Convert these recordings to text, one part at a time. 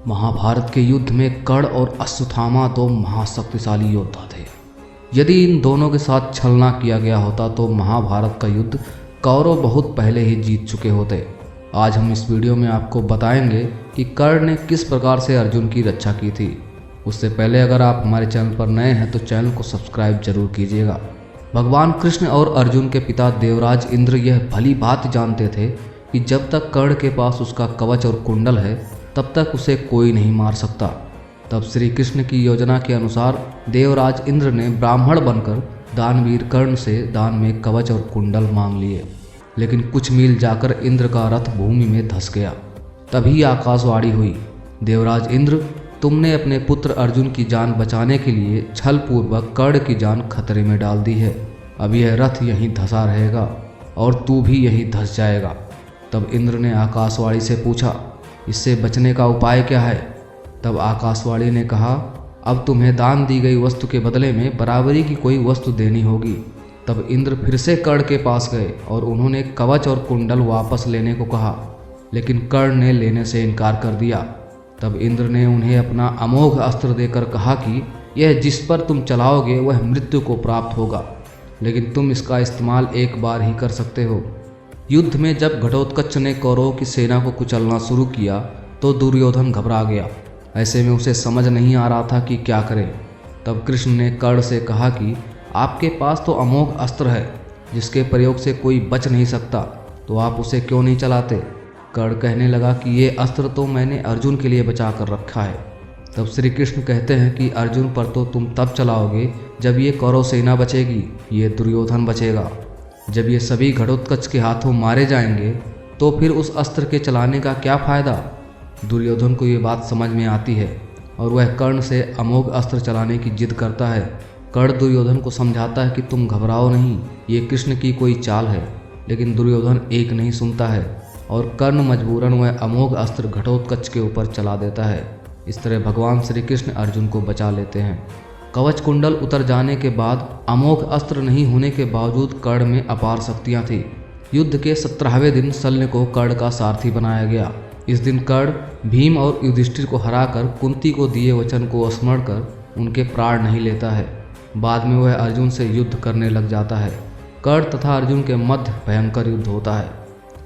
महाभारत के युद्ध में कर्ण और अश्वत्थामा दो महाशक्तिशाली योद्धा थे। यदि इन दोनों के साथ छलना किया गया होता तो महाभारत का युद्ध कौरव बहुत पहले ही जीत चुके होते। आज हम इस वीडियो में आपको बताएंगे कि कर्ण ने किस प्रकार से अर्जुन की रक्षा की थी। उससे पहले अगर आप हमारे चैनल पर नए हैं तो चैनल को सब्सक्राइब जरूर कीजिएगा। भगवान कृष्ण और अर्जुन के पिता देवराज इंद्र यह भली बात जानते थे कि जब तक कर्ण के पास उसका कवच और कुंडल है तब तक उसे कोई नहीं मार सकता। तब श्री कृष्ण की योजना के अनुसार देवराज इंद्र ने ब्राह्मण बनकर दानवीर कर्ण से दान में कवच और कुंडल मांग लिए। लेकिन कुछ मील जाकर इंद्र का रथ भूमि में धंस गया। तभी आकाशवाणी हुई, देवराज इंद्र, तुमने अपने पुत्र अर्जुन की जान बचाने के लिए छलपूर्वक कर्ण की जान खतरे में डाल दी है। अब यह रथ यहीं धंसा रहेगा और तू भी यहीं धंस जाएगा। तब इंद्र ने आकाशवाणी से पूछा, इससे बचने का उपाय क्या है? तब आकाशवाणी ने कहा, अब तुम्हें दान दी गई वस्तु के बदले में बराबरी की कोई वस्तु देनी होगी। तब इंद्र फिर से कर्ण के पास गए और उन्होंने कवच और कुंडल वापस लेने को कहा, लेकिन कर्ण ने लेने से इनकार कर दिया। तब इंद्र ने उन्हें अपना अमोघ अस्त्र देकर कहा कि यह जिस पर तुम चलाओगे वह मृत्यु को प्राप्त होगा, लेकिन तुम इसका इस्तेमाल एक बार ही कर सकते हो। युद्ध में जब घटोत्कच ने कौरवों की सेना को कुचलना शुरू किया तो दुर्योधन घबरा गया। ऐसे में उसे समझ नहीं आ रहा था कि क्या करे। तब कृष्ण ने कर्ण से कहा कि आपके पास तो अमोघ अस्त्र है जिसके प्रयोग से कोई बच नहीं सकता, तो आप उसे क्यों नहीं चलाते? कर्ण कहने लगा कि ये अस्त्र तो मैंने अर्जुन के लिए बचा कर रखा है। तब श्री कृष्ण कहते हैं कि अर्जुन पर तो तुम तब चलाओगे जब ये कौरव सेना बचेगी, ये दुर्योधन बचेगा। जब ये सभी घटोत्कच के हाथों मारे जाएंगे तो फिर उस अस्त्र के चलाने का क्या फ़ायदा? दुर्योधन को ये बात समझ में आती है और वह कर्ण से अमोघ अस्त्र चलाने की जिद करता है। कर्ण दुर्योधन को समझाता है कि तुम घबराओ नहीं, ये कृष्ण की कोई चाल है, लेकिन दुर्योधन एक नहीं सुनता है और कर्ण मजबूरन वह अमोघ अस्त्र घटोत्कच के ऊपर चला देता है। इस तरह भगवान श्री कृष्ण अर्जुन को बचा लेते हैं। कवच कुंडल उतर जाने के बाद अमोघ अस्त्र नहीं होने के बावजूद कर्ण में अपार शक्तियाँ थी। युद्ध के 17वें दिन शल्य को कर्ण का सारथी बनाया गया। इस दिन कर्ण भीम और युधिष्ठिर को हराकर कुंती को दिए वचन को स्मरण कर उनके प्राण नहीं लेता है। बाद में वह अर्जुन से युद्ध करने लग जाता है। कर्ण तथा अर्जुन के मध्य भयंकर युद्ध होता है।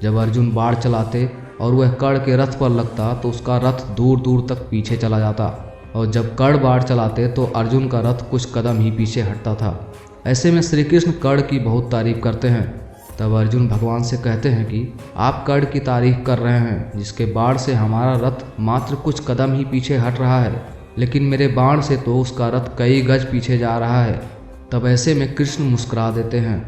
जब अर्जुन बाढ़ चलाते और वह कर्ण के रथ पर लगता तो उसका रथ दूर दूर तक पीछे चला जाता, और जब कर्ण बाढ़ चलाते तो अर्जुन का रथ कुछ कदम ही पीछे हटता था। ऐसे में श्री कृष्ण कर्ण की बहुत तारीफ करते हैं। तब अर्जुन भगवान से कहते हैं कि आप कर्ण की तारीफ कर रहे हैं जिसके बाढ़ से हमारा रथ मात्र कुछ कदम ही पीछे हट रहा है, लेकिन मेरे बाण से तो उसका रथ कई गज पीछे जा रहा है। तब ऐसे में कृष्ण मुस्कुरा देते हैं।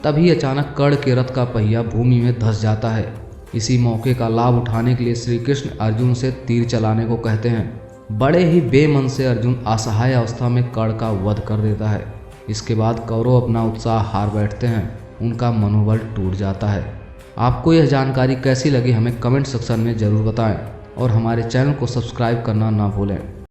तभी अचानक कर्ण के रथ का पहिया भूमि में धंस जाता है। इसी मौके का लाभ उठाने के लिए श्री कृष्ण अर्जुन से तीर चलाने को कहते हैं। बड़े ही बेमन से अर्जुन असहाय अवस्था में कर्ण का वध कर देता है। इसके बाद कौरव अपना उत्साह हार बैठते हैं, उनका मनोबल टूट जाता है। आपको यह जानकारी कैसी लगी हमें कमेंट सेक्शन में ज़रूर बताएं और हमारे चैनल को सब्सक्राइब करना ना भूलें।